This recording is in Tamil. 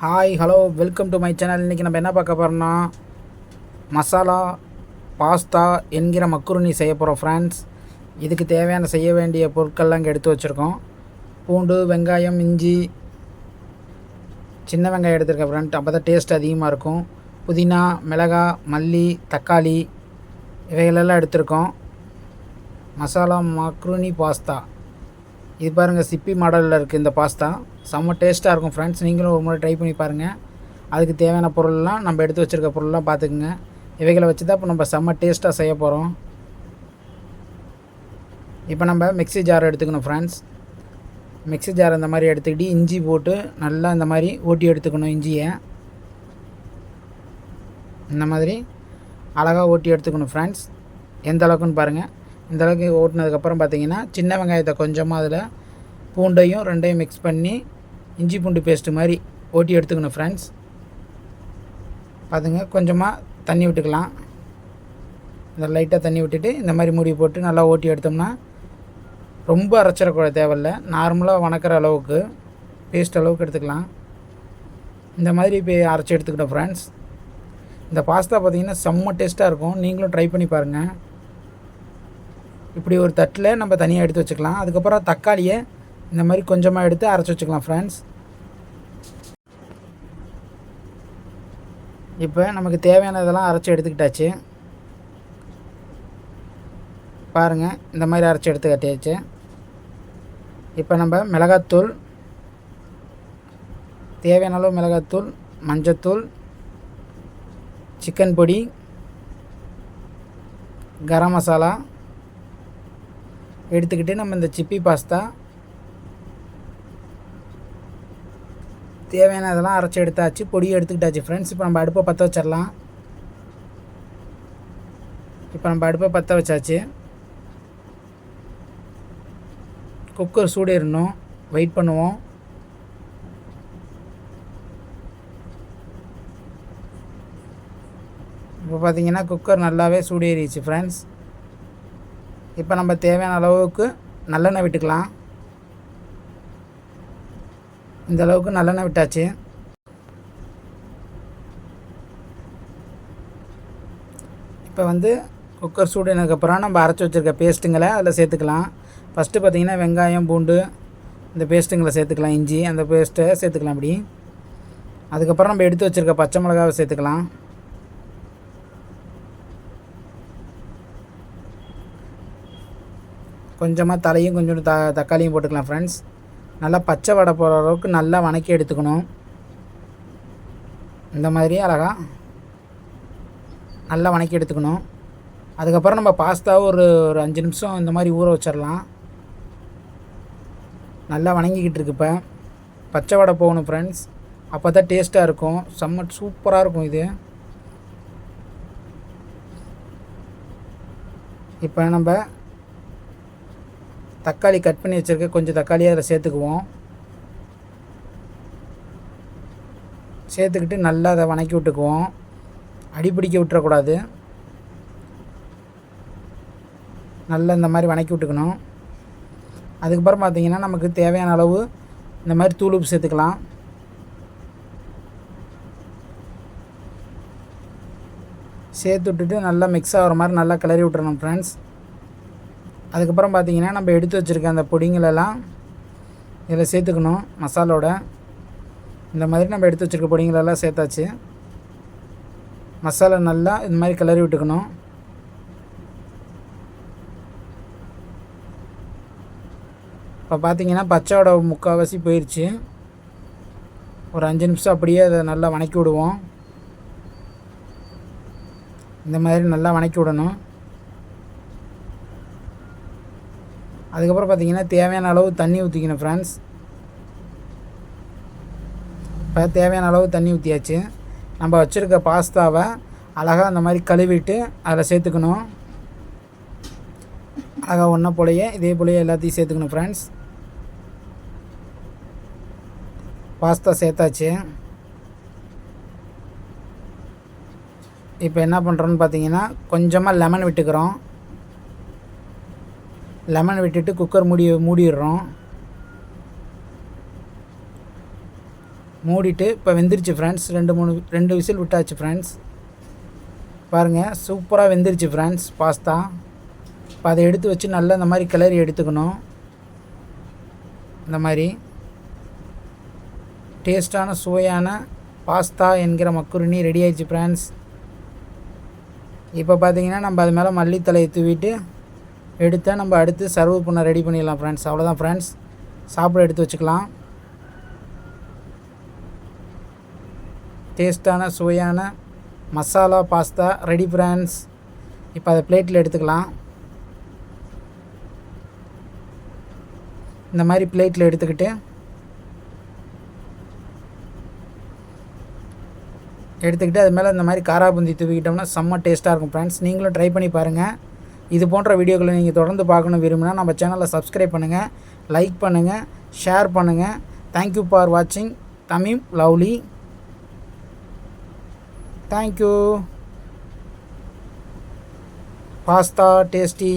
Hi hello welcome to my channel. இன்றைக்கி நம்ம என்ன பார்க்க போகிறோம்னா மசாலா பாஸ்தா என்கிற மக்ருனி செய்ய போகிறோம் ஃப்ரெண்ட்ஸ். இதுக்கு தேவையான செய்ய வேண்டிய பொருட்கள்லாம் இங்கே எடுத்து வச்சுருக்கோம். பூண்டு, வெங்காயம், இஞ்சி, சின்ன வெங்காயம் எடுத்துருக்கேன் ஃப்ரெண்ட், அப்போ தான் டேஸ்ட் அதிகமாக இருக்கும். புதினா, மிளகாய், மல்லி, தக்காளி இவைகளெல்லாம் எடுத்துருக்கோம். மசாலா மக்ருனி பாஸ்தா இது பாருங்கள், சிப்பி மாடலில் இருக்குது. இந்த பாஸ்தா செம்ம டேஸ்ட்டாக இருக்கும் ஃப்ரெண்ட்ஸ். நீங்களும் ஒரு முறை ட்ரை பண்ணி பாருங்கள். அதுக்கு தேவையான பொருள்லாம் நம்ம எடுத்து வச்சுருக்க பொருள்லாம் பார்த்துக்குங்க. இவைகளை வச்சு தான் இப்போ நம்ம செம்ம டேஸ்ட்டாக செய்ய போகிறோம். இப்போ நம்ம மிக்ஸி ஜார் எடுத்துக்கணும் ஃப்ரெண்ட்ஸ். மிக்ஸி ஜார் இந்த மாதிரி எடுத்துக்கிட்டு இஞ்சி போட்டு நல்லா இந்த மாதிரி ஓட்டி எடுத்துக்கணும். இஞ்சியை இந்த மாதிரி அழகாக ஓட்டி எடுத்துக்கணும் ஃப்ரெண்ட்ஸ். எந்த அளவுக்குன்னு பாருங்கள். இந்த அளவுக்கு ஓட்டினதுக்கப்புறம் பார்த்திங்கன்னா சின்ன வெங்காயத்தை கொஞ்சமாக அதில் பூண்டையும் ரெண்டையும் மிக்ஸ் பண்ணி இஞ்சி பூண்டு பேஸ்ட்டு மாதிரி ஓட்டி எடுத்துக்கணும் ஃப்ரெண்ட்ஸ். பார்த்துங்க, கொஞ்சமாக தண்ணி விட்டுக்கலாம். இந்த லைட்டாக தண்ணி விட்டுட்டு இந்த மாதிரி மூடி போட்டு நல்லா ஓட்டி எடுத்தோம்னா ரொம்ப அரைச்சிடக்கூட தேவையில்லை. நார்மலாக வணக்கிற அளவுக்கு பேஸ்ட் அளவுக்கு எடுத்துக்கலாம். இந்த மாதிரி இப்போ அரைச்சி எடுத்துக்கிட்டோம் ஃப்ரெண்ட்ஸ். இந்த பாஸ்தா பார்த்திங்கன்னா செம்ம டேஸ்ட்டாக இருக்கும். நீங்களும் ட்ரை பண்ணி பாருங்கள். இப்படி ஒரு தட்டில் நம்ம தனியாக எடுத்து வச்சுக்கலாம். அதுக்கப்புறம் தக்காளியை இந்த மாதிரி கொஞ்சமாக எடுத்து அரைச்சி வச்சுக்கலாம் ஃப்ரெண்ட்ஸ். இப்போ நமக்கு தேவையானதெல்லாம் அரைச்சி எடுத்துக்கிட்டாச்சு. பாருங்கள், இந்த மாதிரி அரைச்சி எடுத்துக்கிட்டாச்சு. இப்போ நம்ம மிளகாத்தூள், தேவையான அளவு மிளகாத்தூள், மஞ்சத்தூள், சிக்கன் பொடி, கரம் மசாலா எடுத்துக்கிட்டு நம்ம இந்த சிப்பி பாஸ்தா தேவையான இதெல்லாம் அரைச்சி எடுத்தாச்சு, பொடி எடுத்துக்கிட்டாச்சு ஃப்ரெண்ட்ஸ். இப்போ நம்ம அடுப்பை பற்ற வச்சிடலாம். இப்போ நம்ம அடுப்பை பற்ற வச்சாச்சு. குக்கர் சூடேறணும், வெயிட் பண்ணுவோம். இப்போ பார்த்திங்கன்னா குக்கர் நல்லாவே சூடேறிச்சு ஃப்ரெண்ட்ஸ். இப்போ நம்ம தேவையான அளவுக்கு நல்லெண்ணெய் விட்டுக்கலாம். இந்த அளவுக்கு நல்லெண்ணெய் விட்டாச்சு. இப்போ வந்து குக்கர் சூடினதுக்கப்புறம் நம்ம அரைச்சி வச்சுருக்க பேஸ்ட்டுங்களை அதில் சேர்த்துக்கலாம். ஃபஸ்ட்டு பார்த்திங்கன்னா வெங்காயம், பூண்டு இந்த பேஸ்ட்டுங்களை சேர்த்துக்கலாம். இஞ்சி அந்த பேஸ்ட்டை சேர்த்துக்கலாம் அப்படி. அதுக்கப்புறம் நம்ம எடுத்து வச்சுருக்க பச்சை மிளகாவை சேர்த்துக்கலாம். கொஞ்சமாக தலையும் கொஞ்சம் தக்காளியும் போட்டுக்கலாம் ஃப்ரெண்ட்ஸ். நல்லா பச்சை வடை போகிற அளவுக்கு நல்லா வணக்கி எடுத்துக்கணும். இந்த மாதிரி அழகாக நல்லா வணக்கி எடுத்துக்கணும். அதுக்கப்புறம் நம்ம பாஸ்தாவை ஒரு 5 நிமிஷம் இந்த மாதிரி ஊற வச்சிடலாம். நல்லா வணங்கிக்கிட்டு இருக்கு. இப்போ பச்சை வடை போகணும் ஃப்ரெண்ட்ஸ், அப்போ தான் டேஸ்ட்டாக இருக்கும். செம்ம சூப்பராக இருக்கும் இது. இப்போ நம்ம தக்காளி கட் பண்ணி வச்சுருக்க கொஞ்சம் தக்காளியை அதில் சேர்த்துக்குவோம். சேர்த்துக்கிட்டு நல்லா அதை வணக்கி விட்டுக்குவோம். அடிப்பிடிக்க விட்டுறக்கூடாது. நல்லா இந்த மாதிரி வணக்கி விட்டுக்கணும். அதுக்கப்புறம் பார்த்திங்கன்னா நமக்கு தேவையான அளவு இந்த மாதிரி தூள் உப்பு சேர்த்துக்கலாம். சேர்த்து விட்டுட்டு நல்லா மிக்ஸ் ஆகிற மாதிரி நல்லா கிளறி விட்டுறணும் ஃப்ரெண்ட்ஸ். அதுக்கப்புறம் பார்த்திங்கன்னா நம்ம எடுத்து வச்சுருக்க அந்த பொடிங்களெல்லாம் இதில் சேர்த்துக்கணும். மசாலோட இந்த மாதிரி நம்ம எடுத்து வச்சுருக்க பொடிங்களெல்லாம் சேர்த்தாச்சு. மசாலா நல்லா இந்த மாதிரி கிளறி விட்டுக்கணும். இப்போ பார்த்திங்கன்னா பச்சையோட முக்கால்வாசி போயிடுச்சு. ஒரு 5 நிமிஷம் அப்படியே அதை நல்லா வணக்கி விடுவோம். இந்த மாதிரி நல்லா வணக்கி விடணும். அதுக்கப்புறம் பார்த்திங்கன்னா தேவையான அளவு தண்ணி ஊற்றிக்கணும் ஃப்ரெண்ட்ஸ். இப்போ தேவையான அளவு தண்ணி ஊற்றியாச்சு. நம்ம வச்சுருக்க பாஸ்தாவை அழகாக அந்த மாதிரி கழுவிட்டு அதில் சேர்த்துக்கணும். அழகாக ஒன்றை போலையே இதே போலையே எல்லாத்தையும் சேர்த்துக்கணும் ஃப்ரெண்ட்ஸ். பாஸ்தா சேர்த்தாச்சு. இப்போ என்ன பண்ணுறோன்னு பார்த்திங்கன்னா கொஞ்சமாக லெமன் விட்டுக்கிறோம். லெமன் விட்டுட்டு குக்கர் மூடிடுறோம். மூடிட்டு இப்போ வெந்துருச்சு ஃப்ரெண்ட்ஸ். 2 விசில் விட்டாச்சு ஃப்ரெண்ட்ஸ். பாருங்கள் சூப்பராக வெந்துருச்சு ஃப்ரெண்ட்ஸ் பாஸ்தா. இப்போ அதை எடுத்து வச்சு நல்லா இந்த மாதிரி கிளறி எடுத்துக்கணும். இந்த மாதிரி டேஸ்டான சுவையான பாஸ்தா என்கிற மக்ருனி ரெடி ஆயிடுச்சு ஃப்ரெண்ட்ஸ். இப்போ பார்த்தீங்கன்னா நம்ம அது மேலே மல்லித்தலையை தூவிட்டு எடுத்தால் நம்ம அடுத்து சர்வ் பண்ண ரெடி பண்ணிடலாம் ஃப்ரெண்ட்ஸ். அவ்வளோதான் ஃப்ரெண்ட்ஸ், சாப்பிட எடுத்து வச்சுக்கலாம். டேஸ்டான சுவையான மசாலா பாஸ்தா ரெடி ஃப்ரெண்ட்ஸ். இப்போ அதை பிளேட்டில் எடுத்துக்கலாம். இந்த மாதிரி பிளேட்டில் எடுத்துக்கிட்டு அது மேலே இந்த மாதிரி காரா பூந்தி தூவிக்கிட்டோம்னா செம்ம டேஸ்ட்டாக இருக்கும் ஃப்ரெண்ட்ஸ். நீங்களும் ட்ரை பண்ணி பாருங்கள். இது போன்ற வீடியோக்களை நீங்கள் தொடர்ந்து பார்க்கணும் விரும்பினா நம்ம சேனலை சப்ஸ்கிரைப் பண்ணுங்கள், லைக் பண்ணுங்கள், ஷேர் பண்ணுங்கள். தேங்க்யூ ஃபார் வாட்சிங் Tamim lovely. Thank you. Pasta tasty.